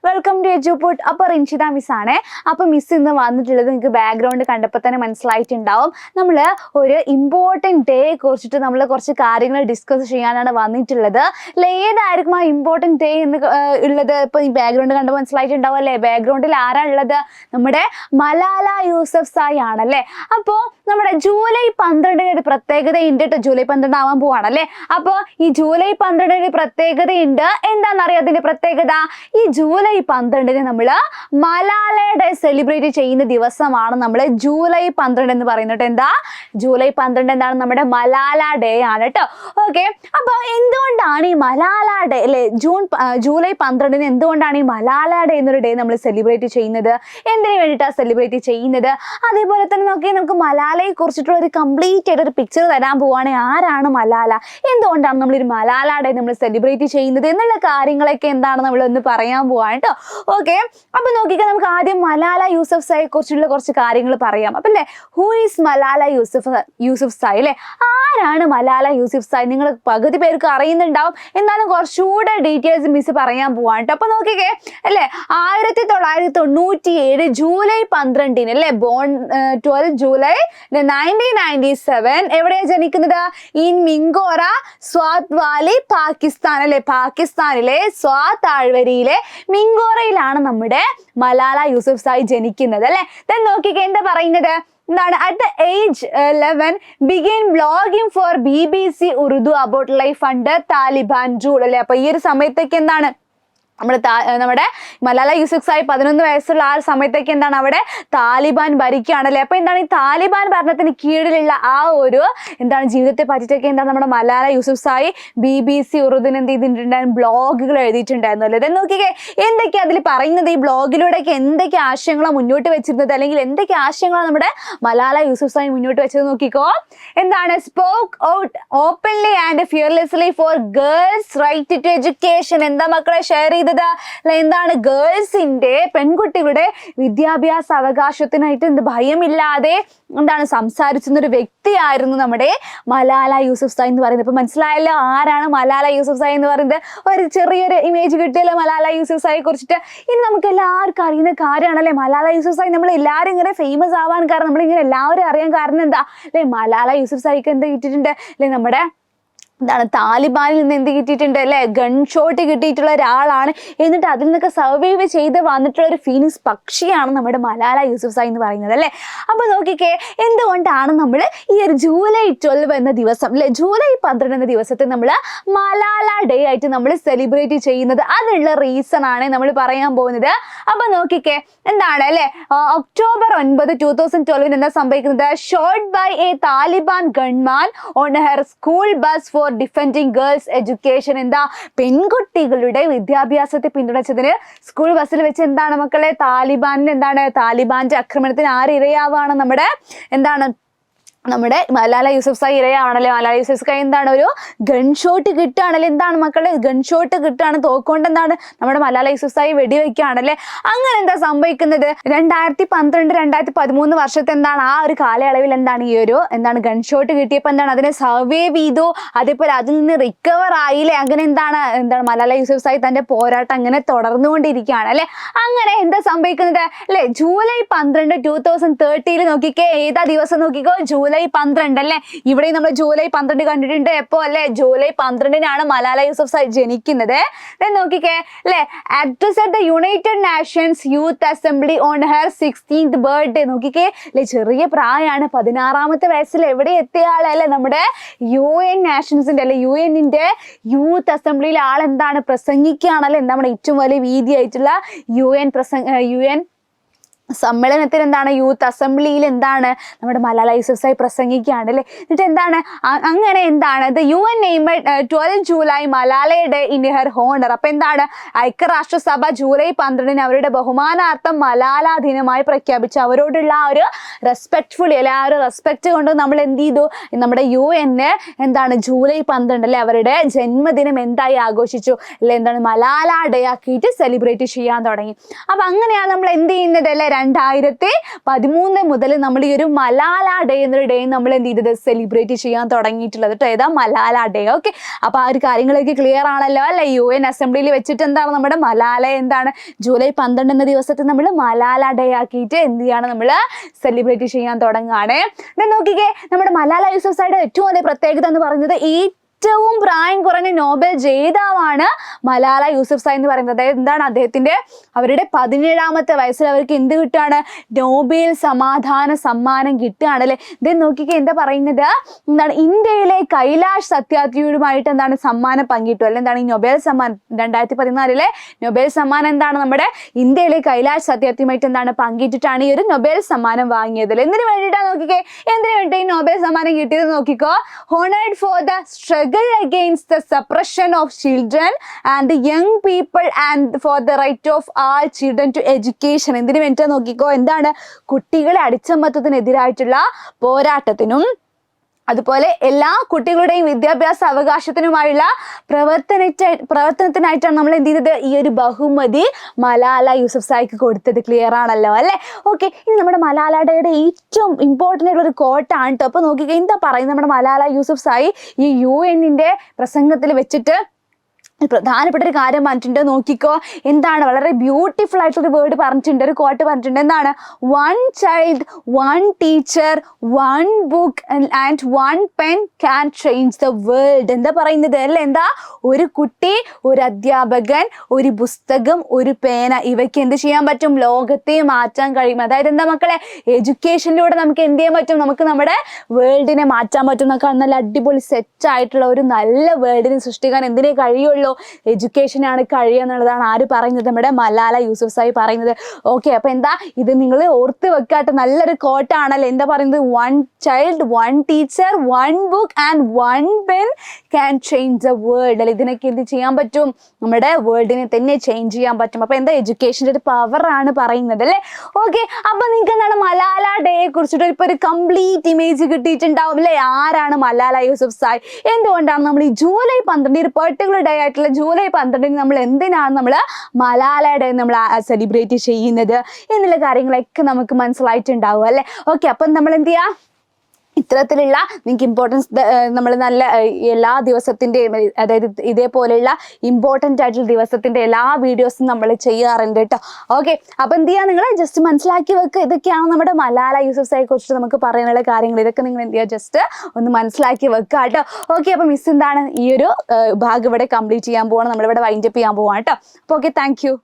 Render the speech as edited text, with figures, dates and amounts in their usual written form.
Welcome to എജുപോട്ട്. അപ്പോൾ റിൻഷിത മിസ്സാണ്. അപ്പോൾ miss ഇന്ന് വന്നിട്ടുള്ളത് നിങ്ങൾക്ക് ബാക്ക്ഗ്രൗണ്ട് കണ്ടപ്പോൾ തന്നെ മനസ്സിലായിട്ടുണ്ടാവും. നമ്മൾ ഒരു ഇമ്പോർട്ടൻറ്റ് ഡേയെ കുറിച്ചിട്ട് നമ്മൾ കുറച്ച് കാര്യങ്ങൾ ഡിസ്കസ് ചെയ്യാനാണ് വന്നിട്ടുള്ളത്. ഏതായിരിക്കും ആ ഇമ്പോർട്ടൻറ്റ് ഡേ എന്ന് ഉള്ളത്? ഇപ്പോൾ ഈ ബാക്ക്ഗ്രൗണ്ട് കണ്ടപ്പോൾ മനസ്സിലായിട്ടുണ്ടാവും അല്ലേ? ബാക്ക്ഗ്രൗണ്ടിൽ ആരാ ഉള്ളത്? നമ്മുടെ മലാല യൂസഫ്സായി ആണല്ലേ. അപ്പോൾ നമ്മുടെ ജൂലൈ 12 ഒരു പ്രത്യേകതയുണ്ട് കേട്ടോ. ജൂലൈ 12 ആവാൻ പോവാണല്ലേ. അപ്പോൾ ഈ ജൂലൈ 12 ഒരു പ്രത്യേകതയുണ്ട്. എന്താണെന്നറിയാം അതിന്റെ പ്രത്യേകത? ഈ ജൂലൈ 12 നമ്മൾ മലാല ഡേ സെലിബ്രേറ്റ് ചെയ്യുന്ന ദിവസമാണ് നമ്മൾ ജൂലൈ 12 എന്ന് പറയുന്നത്. എന്താ ജൂലൈ 12 എന്താണ്? നമ്മുടെ മലാല ഡേ ആണ് കേട്ടോ. ഓക്കെ, അപ്പൊ എന്തുകൊണ്ടാണ് ഈ മലാല ഡേ അല്ലെ ജൂലൈ 12 എന്തുകൊണ്ടാണ് ഈ മലാല ഡേ എന്നൊരു ഡേ നമ്മൾ സെലിബ്രേറ്റ് ചെയ്യുന്നത്? എന്തിനു വേണ്ടിയിട്ടാണ് സെലിബ്രേറ്റ് ചെയ്യുന്നത്? അതേപോലെ തന്നെ നമുക്ക് മലാലയെ കുറിച്ചിട്ടുള്ള ഒരു കംപ്ലീറ്റ് ആയിട്ട് ഒരു പിക്ചർ തരാൻ പോവുകയാണെങ്കിൽ ആരാണ് മലാല, എന്തുകൊണ്ടാണ് നമ്മൾ ഒരു മലാല ഡേ നമ്മൾ സെലിബ്രേറ്റ് ചെയ്യുന്നത് എന്നുള്ള കാര്യങ്ങളൊക്കെ എന്താണ് നമ്മൾ ഒന്ന് പറയാൻ പോവാണ് കേട്ടോ. ഓക്കെ, അപ്പൊ നോക്കിക്കാൻ നമുക്ക് ആദ്യം മലാല യൂസഫ്സായെ കുറിച്ചുള്ള കുറച്ച് കാര്യങ്ങൾ പറയാം. അപ്പൊ അല്ലേ, ഹൂ ഈസ് മലാല യൂസഫ്സായി അല്ലെ? ആരാണ് മലാല യൂസഫ്സായി? നിങ്ങൾ പകുതി പേർക്ക് അറിയുന്നുണ്ടാവും, എന്നാലും കുറച്ചുകൂടെ ഡീറ്റെയിൽസ് മിസ് പറയാൻ പോവാണ് കേട്ടോ. അപ്പൊ നോക്കിക്കേ അല്ലെ, 1997 ജൂലൈ 12 അല്ലെ, ബോൺ 12 ജൂലൈ 1997 എവിടെയാണ് ജനിക്കുന്നത്? ഇൻ മിങ്കോറ, സ്വാത് വാലി, പാകിസ്ഥാൻ അല്ലെ. പാകിസ്ഥാനിലെ സ്വാത് താഴ്വരയിലെ മിങ്കോറയിലാണ് നമ്മുടെ മലാല യൂസഫ്സായി ജനിക്കുന്നത് അല്ലെ. then നോക്കിക്കേ എന്താ പറയുന്നത്? എന്താണ്? At the age 11 begin blogging for BBC Urdu about life under Taliban rule അല്ലെ. അപ്പൊ ഈ ഒരു സമയത്തേക്ക് എന്താണ് നമ്മുടെ മലാല യൂസഫ്സായി 11 വയസ്സുള്ള ആ സമയത്തേക്ക് എന്താണ് അവിടെ താലിബാൻ ഭരിക്കുകയാണല്ലേ. അപ്പൊ എന്താണ് ഈ താലിബാൻ ഭരണത്തിന് കീഴിലുള്ള ആ ഒരു എന്താണ് ജീവിതത്തെ പറ്റിയിട്ടൊക്കെ എന്താണ് നമ്മുടെ മലാല യൂസഫ്സായി BBC ഉറുദുവിന് എന്ത് ചെയ്തിട്ടുണ്ടായിരുന്നു? ബ്ലോഗുകൾ എഴുതിയിട്ടുണ്ടായിരുന്നു അല്ലേ. നോക്കിക്കേ എന്തൊക്കെയാ അതിൽ പറയുന്നത്? ഈ ബ്ലോഗിലൂടെയൊക്കെ എന്തൊക്കെ ആശയങ്ങളാണ് മുന്നോട്ട് വെച്ചിരുന്നത്, അല്ലെങ്കിൽ എന്തൊക്കെ ആശയങ്ങളാണ് നമ്മുടെ മലാല യൂസഫ്സായി മുന്നോട്ട് വെച്ചത് നോക്കിക്കോ. എന്താണ്? Spoke out openly and fearlessly for girls right to education. എന്താ മക്കളെ ഷെയർ ചെയ്തത്? എന്താണ്? ഗേൾസിന്റെ, പെൺകുട്ടികളുടെ വിദ്യാഭ്യാസ അവകാശത്തിനായിട്ട് എന്ത് ഭയമില്ലാതെ എന്താണ് സംസാരിച്ചിരുന്ന ഒരു വ്യക്തിയായിരുന്നു നമ്മുടെ മലാല യൂസഫ്സായി എന്ന് പറയുന്നത്. ഇപ്പൊ മനസ്സിലായല്ലോ ആരാണ് മലാല യൂസഫ്സായി എന്ന് പറയുന്നത്? ഒരു ചെറിയൊരു ഇമേജ് കിട്ടിയല്ലോ മലാല യൂസഫ്സായിയെ കുറിച്ചിട്ട്. ഇനി നമുക്ക് എല്ലാവർക്കും അറിയുന്ന കാര്യമാണല്ലേ മലാല യൂസഫ്സായി. നമ്മൾ എല്ലാവരും ഇങ്ങനെ ഫേമസ് ആവാൻ കാരണം, നമ്മളിങ്ങനെ എല്ലാവരും അറിയാൻ കാരണം എന്താ അല്ലെ? മലാല യൂസഫ്സായിക്ക് എന്ത് കിട്ടിയിട്ടുണ്ട് അല്ലെ? നമ്മുടെ എന്താണ് താലിബാനിൽ നിന്ന് എന്ത് കിട്ടിയിട്ടുണ്ട് അല്ലെ? ഗൺ ഷോട്ട് കിട്ടിയിട്ടുള്ള ഒരാളാണ്. എന്നിട്ട് അതിൽ നിന്നൊക്കെ സർവൈവ് ചെയ്ത് വന്നിട്ടുള്ള ഒരു ഫീനിക്സ് പക്ഷിയാണ് നമ്മുടെ മലാല യൂസഫ്സായി എന്ന് പറയുന്നത് അല്ലെ. അപ്പൊ നോക്കിക്കേ എന്തുകൊണ്ടാണ് നമ്മൾ ഈ ഒരു ജൂലൈ 12 എന്ന ദിവസം അല്ലെ, ജൂലൈ 12 എന്ന ദിവസത്തെ നമ്മൾ മലാല ഡേ ആയിട്ട് നമ്മൾ സെലിബ്രേറ്റ് ചെയ്യുന്നത്? അതിനുള്ള റീസൺ ആണ് നമ്മൾ പറയാൻ പോകുന്നത്. അപ്പൊ നോക്കിക്കേ എന്താണ് അല്ലെ, ഒക്ടോബർ 9, 2012 എന്താ സംഭവിക്കുന്നത്? Shot by a Taliban gunman on her school bus for defending girls education. എന്താ? പെൺകുട്ടികളുടെ വിദ്യാഭ്യാസത്തെ പിന്തുണച്ചതിന് സ്കൂൾ ബസ്സിൽ വെച്ച് എന്താണ് മക്കളെ? താലിബാന്റെ ആക്രമണത്തിന് ആര് ഇരയാവാണ്? നമ്മുടെ മലാല യൂസഫ്സായി ഇരയാണല്ലേ. മലാല യൂസഫ്സായി എന്താണ്? ഒരു ഗൺഷോട്ട് കിട്ടുകയാണല്ലേ. എന്താണ് മക്കളെ? ഗൺഷോട്ട് കിട്ടുകയാണ്, തോക്കൊണ്ട് എന്താണ് നമ്മുടെ മലാല യൂസഫ്സായി വെടിവെക്കുകയാണല്ലേ. അങ്ങനെ എന്താ സംഭവിക്കുന്നത്? 2012, 2013 വർഷത്തെ എന്താണ് ആ ഒരു കാലയളവിൽ എന്താണ് ഈ ഒരു ഗൺഷോട്ട് കിട്ടിയപ്പോൾ എന്താണ് അതിനെ സർവൈവ് ചെയ്തു, അതേപോലെ അതിൽ നിന്ന് റിക്കവർ ആയില്ലേ. അങ്ങനെ എന്താണ് മലാല യൂസഫ്സായി തന്റെ പോരാട്ടം അങ്ങനെ തുടർന്നുകൊണ്ടിരിക്കുകയാണ് അല്ലെ. അങ്ങനെ എന്താ സംഭവിക്കുന്നത് അല്ലെ? ജൂലൈ 12, 2013 നോക്കിക്കേ, ഏതാ ദിവസം നോക്കിക്കോ? ജൂലൈ 12 അല്ലെ. ഇവിടെ നമ്മൾ ജൂലൈ 12 കണ്ടിട്ടുണ്ട്. എപ്പോ അല്ലെ? ജൂലൈ 12 മലാല യൂസഫ്സായി ജനിക്കുന്നത്. നോക്കിക്കേ അല്ലെ, address at the United Nations youth assembly on her 16th birthday. നോക്കിക്കേ അല്ലെ, ചെറിയ പ്രായമാണ്, 16ാമത്തെ വയസ്സിൽ എവിടെ എത്തിയ ആളല്ലേ? നമ്മുടെ UN നാഷൻസിന്റെ അല്ലെ, UN-ന്റെ യൂത്ത് അസംബ്ലിയിൽ ആൾ എന്താണ് പ്രസംഗിക്കുകയാണല്ലേ. നമ്മുടെ ഏറ്റവും വലിയ വീതിയായിട്ടുള്ള UN സമ്മേളനത്തിൽ എന്താണ് യൂത്ത് അസംബ്ലിയിൽ എന്താണ് നമ്മുടെ മലാല യൂസഫ്സായി പ്രസംഗിക്കുകയാണ് അല്ലേ. എന്നിട്ട് എന്താണ് അങ്ങനെ എന്താണ് the UN named 12 July Malala day in her honour. അപ്പൊ എന്താണ് ഐക്യരാഷ്ട്രസഭ ജൂലൈ 12 അവരുടെ ബഹുമാനാർത്ഥം മലാല ദിനമായി പ്രഖ്യാപിച്ചു. അവരോടുള്ള ആ ഒരു റെസ്പെക്ട്ഫുള്ളി അല്ലെ, ആ ഒരു റെസ്പെക്ട് കൊണ്ട് നമ്മൾ എന്ത് ചെയ്തു? നമ്മുടെ UN എന്താണ് ജൂലൈ 12 അല്ലെ അവരുടെ ജന്മദിനം എന്തായി ആഘോഷിച്ചു അല്ലെ, എന്താണ് മലാല ഡേ ആക്കിയിട്ട് സെലിബ്രേറ്റ് ചെയ്യാൻ തുടങ്ങി. അപ്പൊ അങ്ങനെയാണ് നമ്മൾ എന്ത് ചെയ്യുന്നത് അല്ലെ? 2013 മുതൽ നമ്മൾ ഈ ഒരു മലാല ഡേ എന്നൊരു ഡേ നമ്മൾ എന്ത് ചെയ്തത് സെലിബ്രേറ്റ് ചെയ്യാൻ തുടങ്ങിയിട്ടുള്ളത് കേട്ടോ. ഏതാ മലാല ഡേ. ഓക്കെ, അപ്പൊ ആ ഒരു കാര്യങ്ങളൊക്കെ ക്ലിയർ ആണല്ലോ അല്ലെ. UN അസംബ്ലിയിൽ വെച്ചിട്ട് എന്താണ് നമ്മുടെ മലാല എന്താണ് ജൂലൈ 12 എന്ന ദിവസത്തെ നമ്മൾ മലാല ഡേ ആക്കിയിട്ട് എന്ത് ചെയ്യാണ് നമ്മൾ സെലിബ്രേറ്റ് ചെയ്യാൻ തുടങ്ങുകയാണ്. നോക്കിക്കേ, നമ്മുടെ മലാല യൂസഫ്സായിയുടെ ഏറ്റവും വലിയ പ്രത്യേകത എന്ന് പറയുന്നത് ഏറ്റവും പ്രായം കുറഞ്ഞ നോബൽ ജേതാവാണ് മലാല യൂസഫ്സായി എന്ന് പറയുന്നത്. അതായത് എന്താണ് അദ്ദേഹത്തിന്റെ അവരുടെ 17ാമത്തെ വയസ്സിൽ അവർക്ക് എന്ത് കിട്ടുകയാണ്? നോബൽ സമാധാന സമ്മാനം കിട്ടുകയാണ് അല്ലെ. ഇത് നോക്കിക്കേ, എന്താ പറയുന്നത്? എന്താണ് ഇന്ത്യയിലെ കൈലാഷ് സത്യാർത്ഥിയുമായിട്ട് എന്താണ് സമ്മാനം പങ്കിട്ടു അല്ലെ. എന്താണ് ഈ നൊബേൽ സമ്മാനം 2014 നൊബേൽ സമ്മാനം എന്താണ് നമ്മുടെ ഇന്ത്യയിലെ കൈലാഷ് സത്യാർത്ഥിയുമായിട്ട് എന്താണ് പങ്കിട്ടിട്ടാണ് ഈ ഒരു നൊബേൽ സമ്മാനം വാങ്ങിയത്. എന്തിനു വേണ്ടിയിട്ടാണ് നോക്കിക്കേ, എന്തിനു വേണ്ടി ഈ നൊബേൽ സമ്മാനം കിട്ടിയത് നോക്കിക്കോ. Honoured for the struggle against the suppression of children and the young people and for the right of all children to education. എന്തിനു വേണ്ടിയിട്ടാണ് നോക്കിക്കോ, എന്താണ് കുട്ടികളെ അടിച്ചമർത്തത്തിനെതിരായിട്ടുള്ള പോരാട്ടത്തിനും അതുപോലെ എല്ലാ കുട്ടികളുടെയും വിദ്യാഭ്യാസ അവകാശത്തിനുമായുള്ള പ്രവർത്തനത്തിനായിട്ടാണ് നമ്മൾ എന്ത് ചെയ്തത്? ഈ ഒരു ബഹുമതി മലാല യൂസഫ്സായിക്ക് കൊടുത്തത്. ക്ലിയർ ആണല്ലോ അല്ലെ. ഓക്കെ, ഇനി നമ്മുടെ മലാല ഡേയുടെ ഏറ്റവും ഇമ്പോർട്ടൻ്റ് ആയിട്ടുള്ള ഒരു കോട്ടാണ് കേട്ടോ. അപ്പൊ നോക്കിക്കോ, എന്താ പറയുന്നത്? നമ്മുടെ മലാല യൂസഫ്സായി ഈ UN പ്രസംഗത്തിൽ വെച്ചിട്ട് പ്രധാനപ്പെട്ട ഒരു കാര്യം പറഞ്ഞിട്ടുണ്ട്. നോക്കിക്കോ, എന്താണ് വളരെ ബ്യൂട്ടിഫുൾ ആയിട്ടുള്ള വേർഡ് പറഞ്ഞിട്ടുണ്ട്, ഒരു കോട്ട് പറഞ്ഞിട്ടുണ്ട്. എന്താണ്? 1 child 1 teacher 1 book and 1 pen can change the world. എന്താ പറയുന്നത് അല്ലേ? എന്താ? ഒരു കുട്ടി, ഒരു അധ്യാപകൻ, ഒരു പുസ്തകം, ഒരു പേന, ഇവയ്ക്ക് എന്ത് ചെയ്യാൻ പറ്റും? ലോകത്തെ മാറ്റാൻ കഴിയും. അതായത് എന്താ മക്കളെ, എഡ്യൂക്കേഷനിലൂടെ നമുക്ക് എന്ത് ചെയ്യാൻ പറ്റും? നമുക്ക് നമ്മുടെ വേൾഡിനെ മാറ്റാൻ പറ്റും. നമുക്ക് നല്ല അടിപൊളി സെറ്റ് ആയിട്ടുള്ള ഒരു നല്ല വേൾഡിനെ സൃഷ്ടിക്കാൻ എന്തിനേ കഴിയുള്ളൂ? എഡ്യൂക്കേഷൻ ആണ് കഴിയുക എന്നുള്ളതാണ് ആര് പറയുന്നത്? നമ്മുടെ മലാല യൂസഫ്സായി പറയുന്നത്. ഓക്കെ, അപ്പൊ എന്താ ഇത് നിങ്ങൾ ഓർത്ത് വെക്കാട്ടെ, നല്ലൊരു കോട്ടാണല്ലോ. എന്താ പറയുന്നത്? 1 child 1 teacher 1 book and 1 pen can change the world അല്ലെ. ഇതിനൊക്കെ എന്ത് ചെയ്യാൻ പറ്റും? നമ്മുടെ വേൾഡിനെ തന്നെ ചേഞ്ച് ചെയ്യാൻ പറ്റും. അപ്പൊ എന്താ? എഡ്യൂക്കേഷൻ്റെ ഒരു പവർ ആണ് പറയുന്നത് അല്ലെ. ഓക്കെ, അപ്പൊ നിങ്ങൾക്ക് എന്താണ് മലാല ഡേയെ കുറിച്ചിട്ട് ഇപ്പൊ ഒരു കംപ്ലീറ്റ് ഇമേജ് കിട്ടിയിട്ടുണ്ടാവും അല്ലെ. ആരാണ് മലാല യൂസഫ്സായി? എന്തുകൊണ്ടാണ് നമ്മൾ ഈ ജൂലൈ 12 ഒരു പെർട്ടിക്കുലർ ഡേ ആയിട്ടുള്ള ജൂലൈ 12 നമ്മൾ എന്തിനാണ് നമ്മൾ മലാല ഡേ നമ്മൾ സെലിബ്രേറ്റ് ചെയ്യുന്നത് എന്നുള്ള കാര്യങ്ങളൊക്കെ നമുക്ക് മനസ്സിലായിട്ടുണ്ടാവും അല്ലെ. ഓക്കെ, അപ്പം നമ്മൾ എന്ത് ചെയ്യാം? ഇത്തരത്തിലുള്ള നിങ്ങൾക്ക് ഇമ്പോർട്ടൻസ് നമ്മൾ നല്ല എല്ലാ ദിവസത്തിൻ്റെയും, അതായത് ഇതേപോലെയുള്ള ഇമ്പോർട്ടൻ്റ് ആയിട്ടുള്ള ദിവസത്തിൻ്റെ എല്ലാ വീഡിയോസും നമ്മൾ ചെയ്യാറുണ്ട് കേട്ടോ. ഓക്കെ, അപ്പം എന്ത് ചെയ്യുക? നിങ്ങൾ ജസ്റ്റ് മനസ്സിലാക്കി വെക്കുക. ഇതൊക്കെയാണ് നമ്മുടെ മലാല യൂസഫ്സായെ കുറിച്ചിട്ട് നമുക്ക് പറയാനുള്ള കാര്യങ്ങൾ. ഇതൊക്കെ നിങ്ങൾ എന്ത് ചെയ്യുക? ജസ്റ്റ് ഒന്ന് മനസ്സിലാക്കി വെക്കുക കേട്ടോ. ഓക്കെ, അപ്പം മിസ് എന്താണ് ഈ ഒരു ഭാഗം ഇവിടെ കംപ്ലീറ്റ് ചെയ്യാൻ പോവാണ്, നമ്മളിവിടെ വൈൻഡപ്പ് ചെയ്യാൻ പോവാണ് കേട്ടോ. അപ്പോൾ ഓക്കെ, താങ്ക് യു.